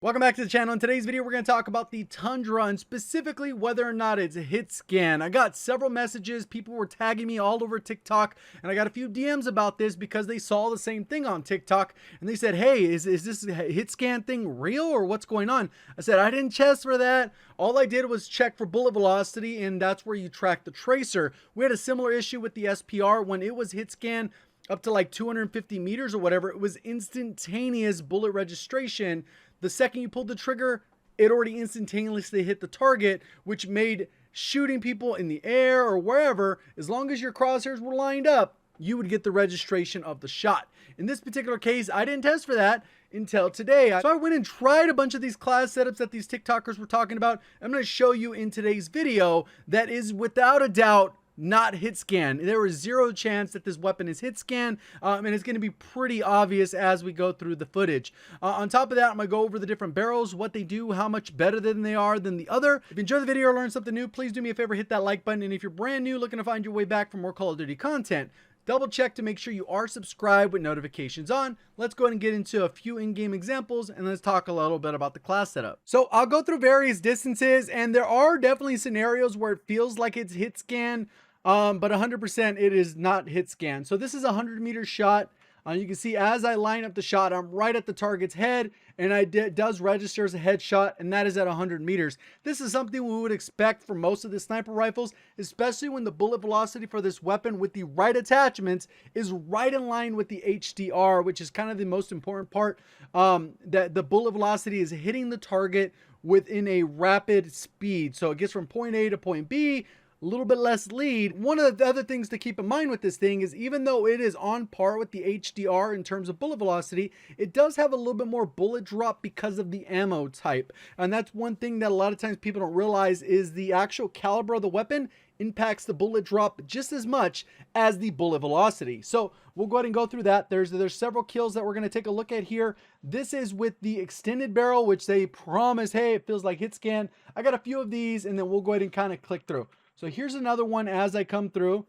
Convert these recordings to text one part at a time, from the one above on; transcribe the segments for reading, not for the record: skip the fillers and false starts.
Welcome back to the channel. In today's video, we're going to talk about the Tundra and specifically whether or not it's a Hitscan. I got several messages. People were tagging me all over TikTok, and I got a few DMs about this because they saw the same thing on TikTok, and they said, hey, is this Hitscan thing real or what's going on? I said, I didn't test for that. All I did was check for bullet velocity, and that's where you track the tracer. We had a similar issue with the SPR when it was Hitscan up to like 250 meters or whatever. It was instantaneous bullet registration. The second you pulled the trigger, it already instantaneously hit the target, which made shooting people in the air or wherever, as long as your crosshairs were lined up, you would get the registration of the shot. In this particular case, I didn't test for that until today. So I went and tried a bunch of these class setups that these TikTokers were talking about. I'm going to show you in today's video that is without a doubt not Hitscan. There was zero chance that this weapon is Hitscan, and it's going to be pretty obvious as we go through the footage. On top of that, I'm going to go over the different barrels, what they do, how much better than they are than the other. If you enjoyed the video or learned something new, please do me a favor, hit that like button. And if you're brand new, looking to find your way back for more Call of Duty content, double check to make sure you are subscribed with notifications on. Let's go ahead and get into a few in-game examples, and let's talk a little bit about the class setup. So I'll go through various distances, and there are definitely scenarios where it feels like it's Hitscan, but 100% it is not Hitscan. So this is a 100-meter shot. You can see as I line up the shot, I'm right at the target's head, and it does register as a headshot, and that is at 100 meters. This is something we would expect for most of the sniper rifles, especially when the bullet velocity for this weapon with the right attachments is right in line with the HDR, which is kind of the most important part, that the bullet velocity is hitting the target within a rapid speed. So it gets from point A to point B, a little bit less lead. One of the other things to keep in mind with this thing is even though it is on par with the HDR in terms of bullet velocity, it does have a little bit more bullet drop because of the ammo type. And that's one thing that a lot of times people don't realize is the actual caliber of the weapon impacts the bullet drop just as much as the bullet velocity. So we'll go ahead and go through that. There's several kills that we're going to take a look at here. This is with the extended barrel, which they promise, hey, it feels like Hitscan. I got a few of these, and then we'll go ahead and kind of click through. So here's another one as I come through.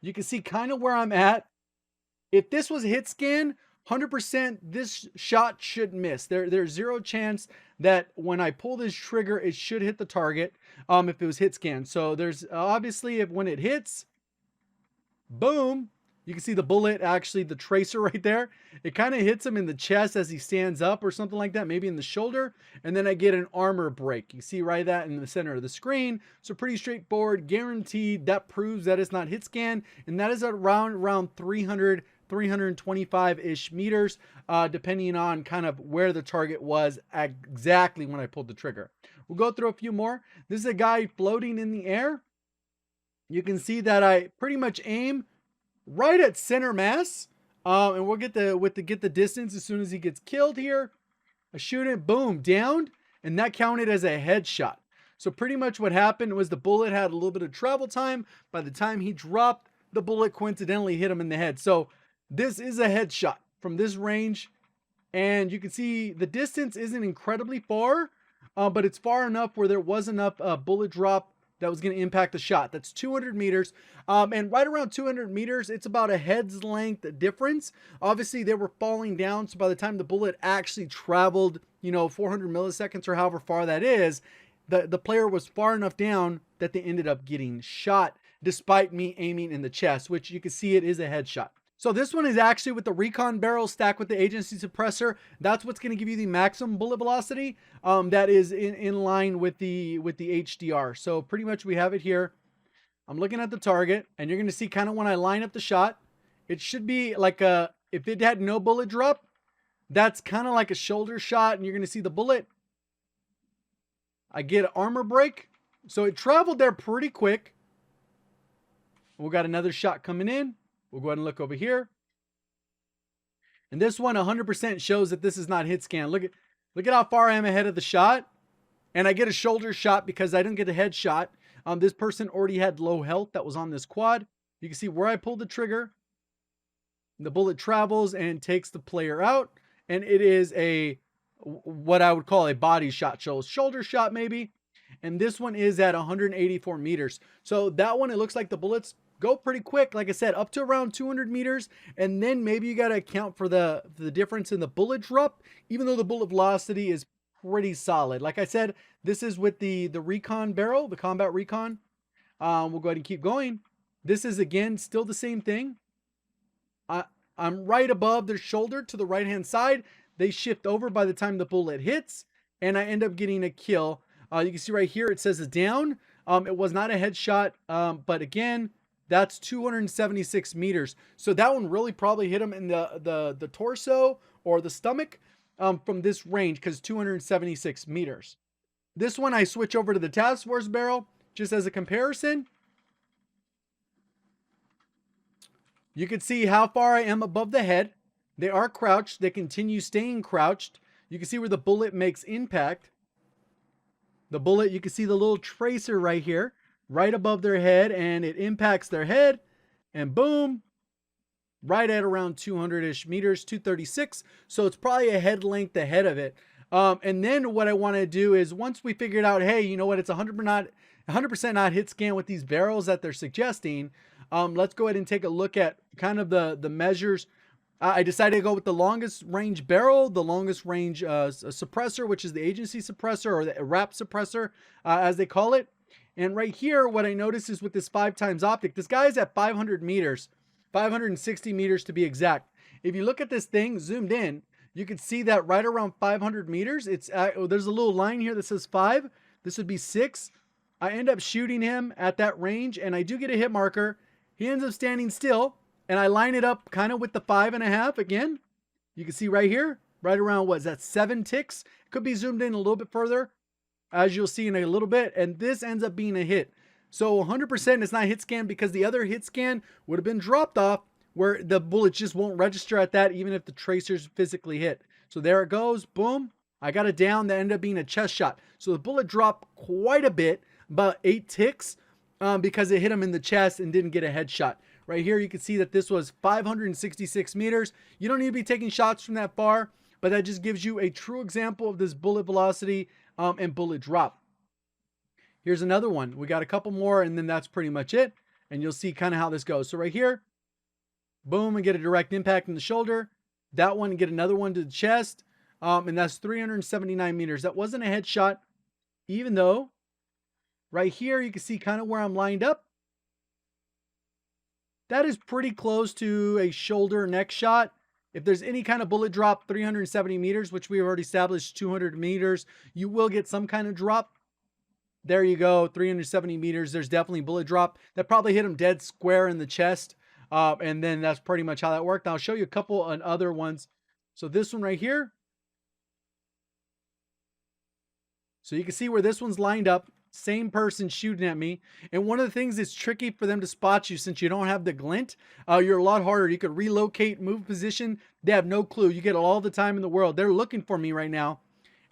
You can see kind of where I'm at. If this was Hitscan, 100% this shot should miss. There's zero chance that when I pull this trigger, it should hit the target if it was Hitscan. So there's obviously when it hits, boom, you can see the bullet, actually the tracer right there. It kind of hits him in the chest as he stands up or something like that, maybe in the shoulder. And then I get an armor break. You see right that in the center of the screen. So pretty straightforward, guaranteed. That proves that it's not Hitscan. And that is around 325-ish meters, depending on kind of where the target was exactly when I pulled the trigger. We'll go through a few more. This is a guy floating in the air. You can see that I pretty much aim right at center mass, and we'll get the distance as soon as he gets killed here. I shoot it, boom, downed, and that counted as a headshot. So pretty much what happened was the bullet had a little bit of travel time. By the time he dropped, the bullet coincidentally hit him in the head. So this is a headshot from this range, and you can see the distance isn't incredibly far, but it's far enough where there was enough bullet drop that was going to impact the shot. That's 200 meters. And right around 200 meters, it's about a head's length difference. Obviously, they were falling down. So by the time the bullet actually traveled, 400 milliseconds or however far that is, the player was far enough down that they ended up getting shot despite me aiming in the chest, which you can see it is a headshot. So this one is actually with the recon barrel stacked with the agency suppressor. That's what's going to give you the maximum bullet velocity that is in line with the HDR. So pretty much we have it here. I'm looking at the target, and you're going to see kind of when I line up the shot, it should be like if it had no bullet drop, that's kind of like a shoulder shot, and you're going to see the bullet. I get an armor break. So it traveled there pretty quick. We got another shot coming in. We'll go ahead and look over here. And this one 100% shows that this is not Hitscan. Look at how far I am ahead of the shot. And I get a shoulder shot because I didn't get a headshot. This person already had low health that was on this quad. You can see where I pulled the trigger. The bullet travels and takes the player out. And it is what I would call a body shot. So shoulder shot maybe. And this one is at 184 meters. So that one, it looks like the bullets go pretty quick, like I said, up to around 200 meters, and then maybe you got to account for the difference in the bullet drop, even though the bullet velocity is pretty solid. Like I said, this is with the recon barrel, the combat recon. We'll go ahead and keep going. This is again still the same thing. I'm right above their shoulder to the right hand side. They shift over by the time the bullet hits, and I end up getting a kill. You can see right here it says a down. It was not a headshot, but again, that's 276 meters. So that one really probably hit him in the torso or the stomach from this range, because 276 meters. This one I switch over to the task force barrel just as a comparison. You can see how far I am above the head. They are crouched. They continue staying crouched. You can see where the bullet makes impact. The bullet, you can see the little tracer right here, right above their head, and it impacts their head, and boom, right at around 200-ish meters, 236. So it's probably a head length ahead of it. And then what I want to do is, once we figured out, hey, you know what, it's 100% not hit scan with these barrels that they're suggesting. Let's go ahead and take a look at kind of the measures. I decided to go with the longest range barrel, the longest range suppressor, which is the agency suppressor, or the wrap suppressor, as they call it. And right here, what I noticed is with this 5x optic, this guy is at 500 meters, 560 meters to be exact. If you look at this thing zoomed in, you can see that right around 500 meters, it's there's a little line here that says 5. This would be 6. I end up shooting him at that range, and I do get a hit marker. He ends up standing still, and I line it up kind of with the 5.5 again. You can see right here, right around, what is that, 7 ticks? It could be zoomed in a little bit further, as you'll see in a little bit, and this ends up being a hit. So 100% it's not hit scan, because the other hit scan would have been dropped off, where the bullets just won't register at that, even if the tracers physically hit. So there it goes, boom. I got it down. That ended up being a chest shot. So the bullet dropped quite a bit, about 8 ticks, because it hit him in the chest and didn't get a headshot. Right here, you can see that this was 566 meters. You don't need to be taking shots from that far, but that just gives you a true example of this bullet velocity and bullet drop. Here's another one. We got a couple more, and then that's pretty much it. And you'll see kind of how this goes. So right here, boom, and get a direct impact in the shoulder. That one, get another one to the chest. And that's 379 meters. That wasn't a headshot, even though right here, you can see kind of where I'm lined up. That is pretty close to a shoulder neck shot. If there's any kind of bullet drop, 370 meters, which we have already established 200 meters, you will get some kind of drop. There you go, 370 meters. There's definitely bullet drop. That probably hit him dead square in the chest. And then that's pretty much how that worked. I'll show you a couple on other ones. So this one right here. So you can see where this one's lined up. Same person shooting at me. And one of the things that's tricky for them to spot you, since you don't have the glint, you're a lot harder. You could relocate, move position. They have no clue. You get all the time in the world. They're looking for me right now,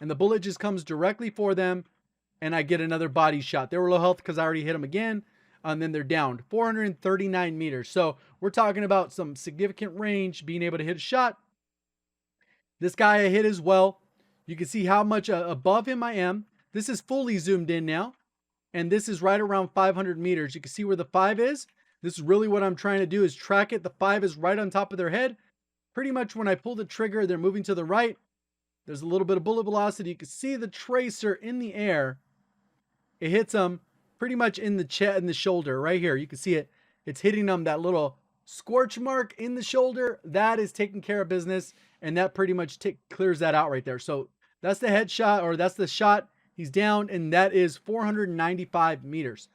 and the bullet just comes directly for them, and I get another body shot. They were low health because I already hit them again, and then they're downed. 439 meters. So we're talking about some significant range, being able to hit a shot. This guy I hit as well. You can see how much above him I am. This is fully zoomed in now, and this is right around 500 meters. You can see where the 5 is. This is really what I'm trying to do, is track it. The 5 is right on top of their head. Pretty much when I pull the trigger, they're moving to the right. There's a little bit of bullet velocity. You can see the tracer in the air. It hits them pretty much in the chest, in the shoulder right here. You can see it. It's hitting them, that little scorch mark in the shoulder. That is taking care of business, and that pretty much clears that out right there. So that's the headshot, or that's the shot. He's down, and that is 495 meters.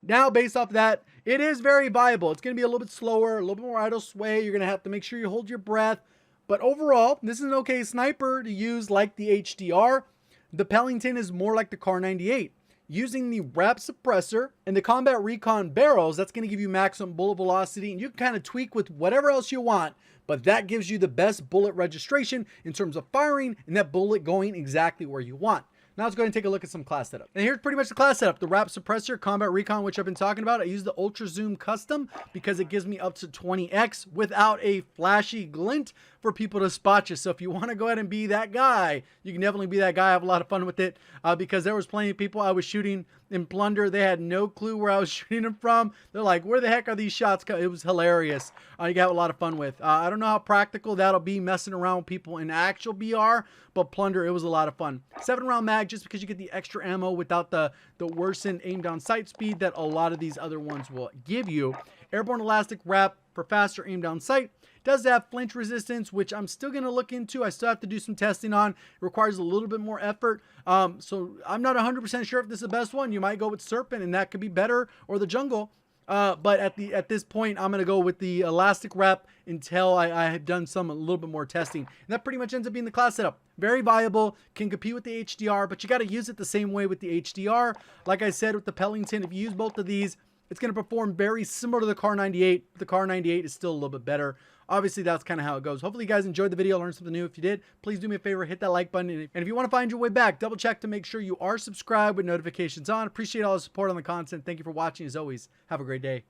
Now, based off that, it is very viable. It's going to be a little bit slower, a little bit more idle sway. You're going to have to make sure you hold your breath. But overall, this is an okay sniper to use like the HDR. The Pellington is more like the Kar 98. Using the wrap suppressor and the combat recon barrels, that's going to give you maximum bullet velocity, and you can kind of tweak with whatever else you want, but that gives you the best bullet registration in terms of firing and that bullet going exactly where you want. Now let's go ahead and take a look at some class setup. And here's pretty much the class setup. The wrap suppressor, combat recon, which I've been talking about. I use the ultra zoom custom because it gives me up to 20x without a flashy glint. for people to spot you. So if you want to go ahead and be that guy, you can definitely be that guy. I have a lot of fun with it because there was plenty of people I was shooting in Plunder. They had no clue where I was shooting them from. They're like, where the heck are these shots? It was hilarious. You can have a lot of fun with. I don't know how practical that'll be messing around with people in actual BR, but Plunder, it was a lot of fun. 7-round mag, just because you get the extra ammo without the worsened aim down sight speed that a lot of these other ones will give you. Airborne elastic wrap for faster aim down sight. Does have flinch resistance, which I'm still going to look into. I still have to do some testing on. It requires a little bit more effort. So I'm not 100% sure if this is the best one. You might go with Serpent, and that could be better, or the Jungle. But at this point, I'm going to go with the elastic wrap until I have done a little bit more testing. And that pretty much ends up being the class setup. Very viable, can compete with the HDR, but you got to use it the same way with the HDR. Like I said with the Pellington, if you use both of these, it's going to perform very similar to the Kar 98. The Kar 98 is still a little bit better. Obviously, that's kind of how it goes. Hopefully, you guys enjoyed the video, learned something new. If you did, please do me a favor, hit that like button. And if you want to find your way back, double check to make sure you are subscribed with notifications on. Appreciate all the support on the content. Thank you for watching. As always, have a great day.